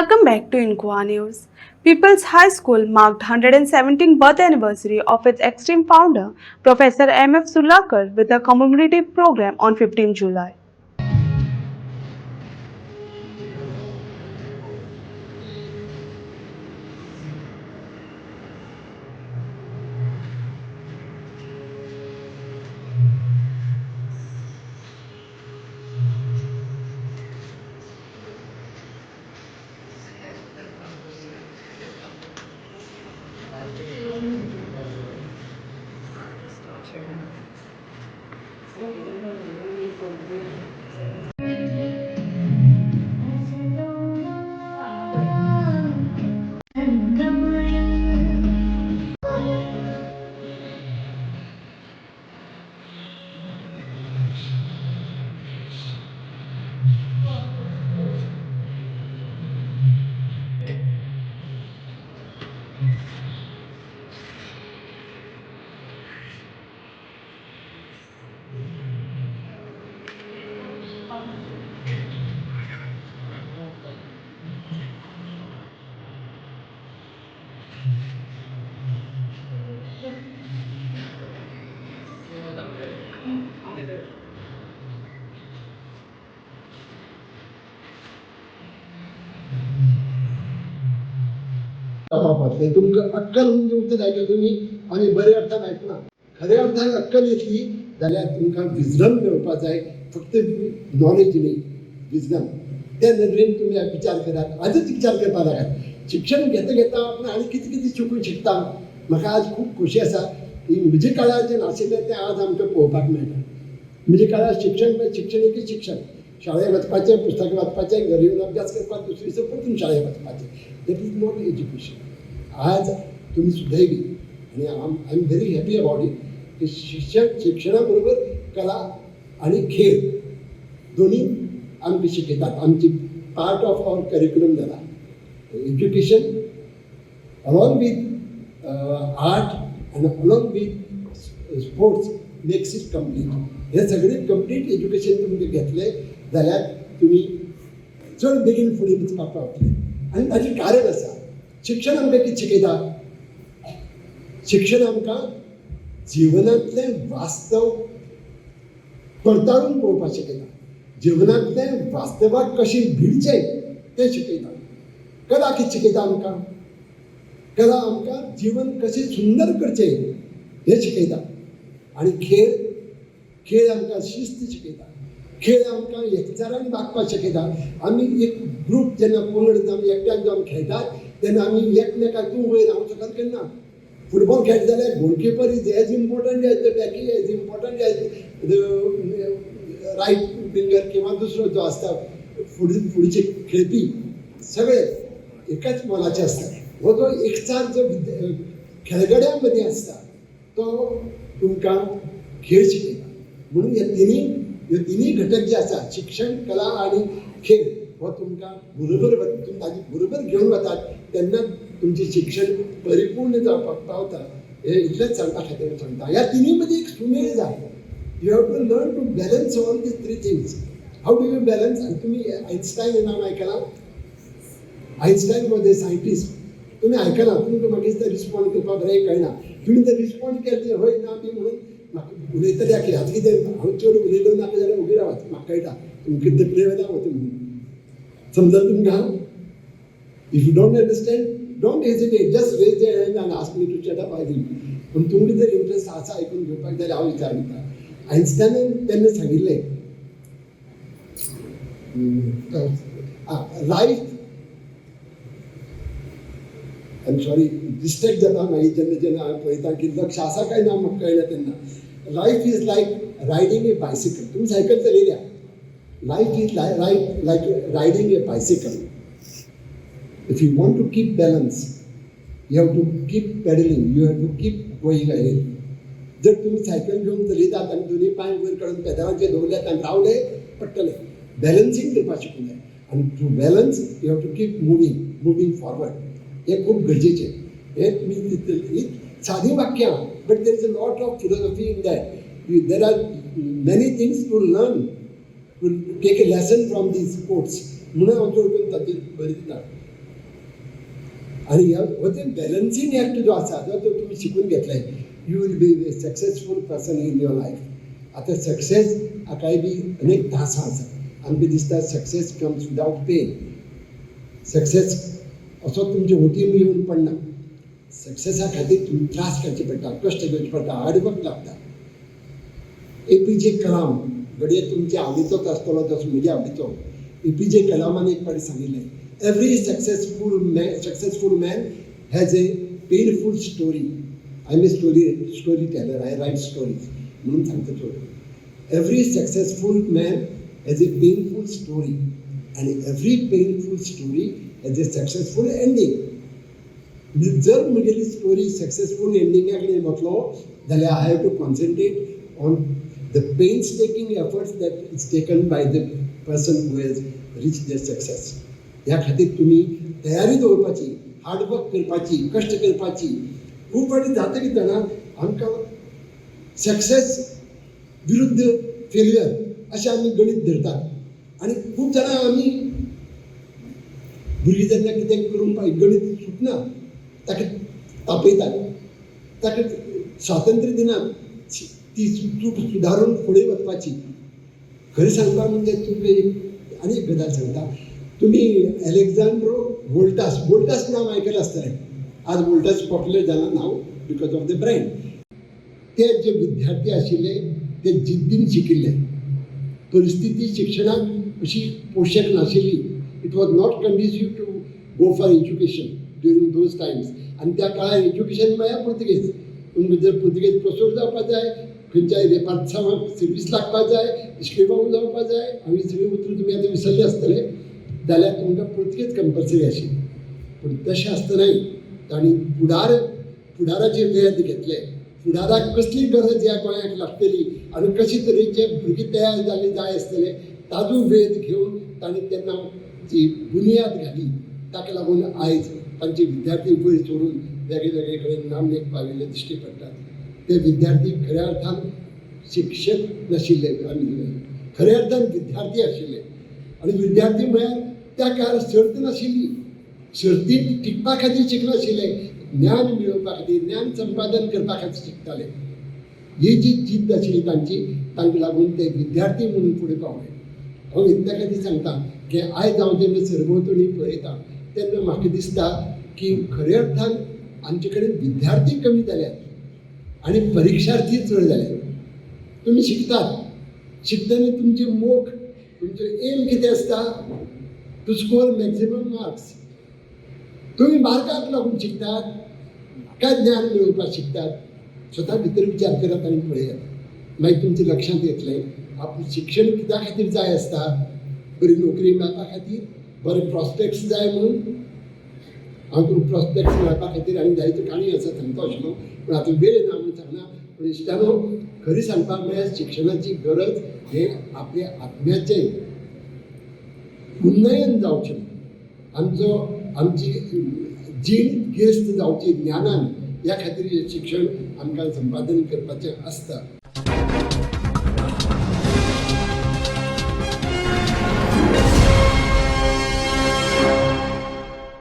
Welcome back to Inqua News. People's High School marked 117th birth anniversary of its esteemed founder, Professor M.F. Sulakar, with a commemorative program on 15 July. तुमकां अक्कल म्हणजे जायचे तुम्ही आणि बरे अर्थान आयकना खऱ्या अर्थान अक्कल येतली जाल्यार तुमकां विजडम मेळोवपाक जाय फक्त नॉलेज न्ही विजडम त्या नदरेन तुम्ही विचार करात आजच विचार करपा लागात शिक्षण घेता घेता आपण आनी कितें कितें शिकून शिकता म्हाका आज खूब खोशी आसा की म्हज्या काळार जें नाशिल्लें तें आज आमकां पळोवपाक मेळटा म्हज्या काळार शिक्षण एकच शिक्षण शाळेंत वचपाचें पुस्तकां वाचपाचें घरा येवन अभ्यास करपाक दुसरे दिसा परतून शाळेंत वचपाचें दॅट इज नॉट एज्युकेशन आज तुम्ही सुदैवी आणि I am very happy about it की शिक्षणाबरोबर कला आणि खेळ दोन्ही आमकां शिकयतात आमची पार्ट ऑफ आवर करिक्युलम जाला education along with art and along with sports makes it complete हे सगळे कंप्लीट एज्युकेशन तुमचे घेतले जाल्यार तुम्ही चड बेगीन फुडें वचपाक पावतले आनी ताचें कारण आसा शिक्षण आमकां कितें शिकयता शिक्षण आमकां जिवनांतलें वास्तव परताळून पळोवपाक शिकयता जिवनांतलें वास्तवाक कशें भिडचें तें शिकयता कला कितें शिकयता आमकां कला आमकां जीवन कशें सुंदर करचें हें शिकयता आनी खेळ आमकां शिस्त शिकयता खेळ आमकां एकचारान वागपाक शिकयता आमी एक ग्रूप जेन्ना पंगड आमी एकट्याक जावन खेळटात तेन्ना आमी एकमेकाक तूं वयर हांव सकयल केन्ना फुटबॉल खेळटा जाल्यार goalkeeper is as important as the बॅकी as important as the right winger किंवा दुसरो जो आसता फुडचे खेळपी सगळे एकाच मोलाचे आसतात हो जो एकचार जो खेळगड्यां मदीं आसता तो तुमकां खेळ शिकयता म्हणून हे तिनी घटक जे आसा शिक्षण कला आनी खेळ हो तुमकां बरोबर तुमी ताजे बरोबर घेवन वतात तेन्ना तुमचें शिक्षण परिपूर्ण जावपाक पावता हें इतलेंच सांगपा खातीर सांगता ह्या तिनी मदीं एक सुमेळ जाय you have to learn to balance all these three things how do you balance आनी तुमी आयन्स्टायन हें नांव आयकलां आयन्स्टायन वॉज ए सायंटिस्ट तुमी आयकलां तुमकां म्हाका दिसता रिस्पॉन्ड करपाक बरें कळना तुमी तें रिस्पॉन्ड केलें हय ना बी म्हणून म्हाका उलयतल्या कित्याक कितें हांव चड उलयलो नाका जाल्यार उबी रावात म्हाका कळटा तुमकां तकले वेला वता म्हणून समजा तुमकां if you don't understand don't hesitate just raise your hand and ask me to shut up I will पूण तुमकां जर इंट्रस्ट आसा आयकून घेवपाक जाल्यार हांव विचार करता आयन्स्टायनान तेन्ना सांगिल्लें life I am sorry distract जाता मागीर जेन्ना हांव पळयता की लक्ष आसा काय ना म्हाका कळना तेन्ना life is like riding a bicycle तुमी सायकल चलयल्या life is like riding a bicycle. If you want to keep balance, you have to keep pedaling, you have to keep going ahead. जर तुम्ही सायकल घेऊन चलयतात आनी दोन्ही पांय वयर काडून पेदलांचेर दवरल्यात आनी रावले पडटले बॅलन्सिंग करपाक शिकूंक जाय आनी to balance you have to keep moving forward हें खूब गरजेचें हें तुमी सादी वाक्यां but there is a lot of philosophy in that there are many things to learn to take a lesson from these quotes म्हणून हांव चड करून ताचेर भर दिता आणि ह्या हो ते बॅलन्सिंग ॲक्ट जो आसा जो तुम्ही शिकून घेतलाय, you will be a successful person in your life. आता सक्सेस हाकाय बी अनेक तासां आसा. आमकां दिसता success comes without pain. Success असो तुमचे वटीन येवन पडना. सक्सेसा खातीर तुम्ही त्रास करचे पडटा, कश्ट घेवचे पडटा, हार्डवर्क लागता. APJ कलाम घडये तुमच्या आवडीचोच आसतलो तसो म्हज्या आवडीचो. APJ कलामान एक फावटी सांगिल्लें, every successful man has a painful story. I am a storyteller, I write stories म्हणून सांगता तो. Every successful man has a painful story and every painful story has a successful ending. जर म्हगेली story successful एंडिंगा कडेन वतलो जाल्यार I have to concentrate on the painstaking efforts that is taken by the person who has reach their success. ह्या खातीर तुमी तयारी दवरपाची, हार्डवर्क करपाची, कश्ट करपाची. खूब फावटी जाता कितें जाणा, आमकां सक्सेस विरुद्ध फेल्युअर अशें आमी गणीत धरतात आनी खूब जाणां आमी भुरगीं जेन्ना कितें करून गणीत सुटना ताका तापयतात, ताका स्वातंत्र्य दिनात ती चूक सुदारून फुडें वचपाची. खरें सांगपाक म्हणजे तुमकां एक आनी एक गजाल सांगता. तुम्ही अलेक्झांड्रो वोल्टास नाव ऐकलं आसतलें. आज वोल्टास पॉप्युलर जालां नाव बिकॉज ऑफ द ब्रँड. ते जे विद्यार्थी आशिल्ले ते जिद्दीन शिकिल्ले. परिस्थिती शिक्षणाक अशी पोषक नाशिल्ली. It was not conducive to go for education during those times. आणि त्या काळार एज्युकेशन म्हळ्यार पुर्तुगेज. तुमकां जर पुर्तुगेज प्रोफेसर जावपाक जाय, खंयच्याय रेपार्टसांवाक सर्वीस लागपाक जाय, इश्केबाव जावपाक जाय, हांवें सगळीं उतरां तुमी आतां विसरले आसतले, जाल्यार तुमकां पुर्तुगेज कंपल्सरी आशिल्ली. पूण तशें आसतनाय तांणी फुडाराचे वेध घेतले. फुडाराक कसली गरज ह्या गोंयाक लागतली आनी कशे तरेचे भुरगे तयार जाल्ले जाय आसतले ताजो वेध घेवन तांणी तेन्ना जी बुनियाद घाली. ताका लागून आयज तांचे विद्यार्थी वयर सोडून वेगळे कडेन नामनेक पाविल्ले दिश्टी पडटात. ते विद्यार्थी खऱ्या अर्थान शिक्षक नाशिल्ले, आमी खऱ्या अर्थान विद्यार्थी आशिल्ले. आनी विद्यार्थी म्हळ्यार त्या काळार सर्त नाशिल्ली. सर्तींत टिकपा खातीर शिकनाशिल्ले, ज्ञान मेळोवपा खातीर, ज्ञान संपादन करपा खातीर शिकताले. ही जी जिद्द आशिल्ली तांची, तांकां लागून ते विद्यार्थी म्हणून फुडें पावले. हांव इतल्या खातीर सांगता की आयज हांव जेन्ना सरभोंवतणी पळयता तेन्ना म्हाका दिसता की खऱ्या अर्थान आमचे कडेन विद्यार्थी कमी जाल्यात आनी परिक्षार्थी चड जाल्यात. तुमी शिकतात, शिकतना तुमचे मोख, तुमचो एम कितें आसता, टू स्कोर मॅक्झिमम मार्क्स. तुम्ही मार्काक लागून शिकतात काय ज्ञान मेळोवपाक शिकतात? स्वता भितर विचार करात आनी पळयात. मागीर तुमच्या लक्षांत येतलें आपलें शिक्षण कित्या खातीर जाय आसता. बरी नोकरी मेळपा खातीर, बरे प्रॉस्पेक्ट्स जाय म्हणून. हांव तुमकां प्रॉस्पेक्ट्स मेळपा खातीर आनी जायत्यो काणी आसा सांगता आशिल्लो, पूण आतां वेळ ना म्हणून सांगना. पूण इश्टानो, खरी सांगपाक म्हळ्यार शिक्षणाची गरज हें आपल्या आत्म्याचें उन्नयन जावचें, आमची जीण गिरेस्त जावची ज्ञानान. ह्या खातीर हें शिक्षण आमकां संपादन करपाचें आसता.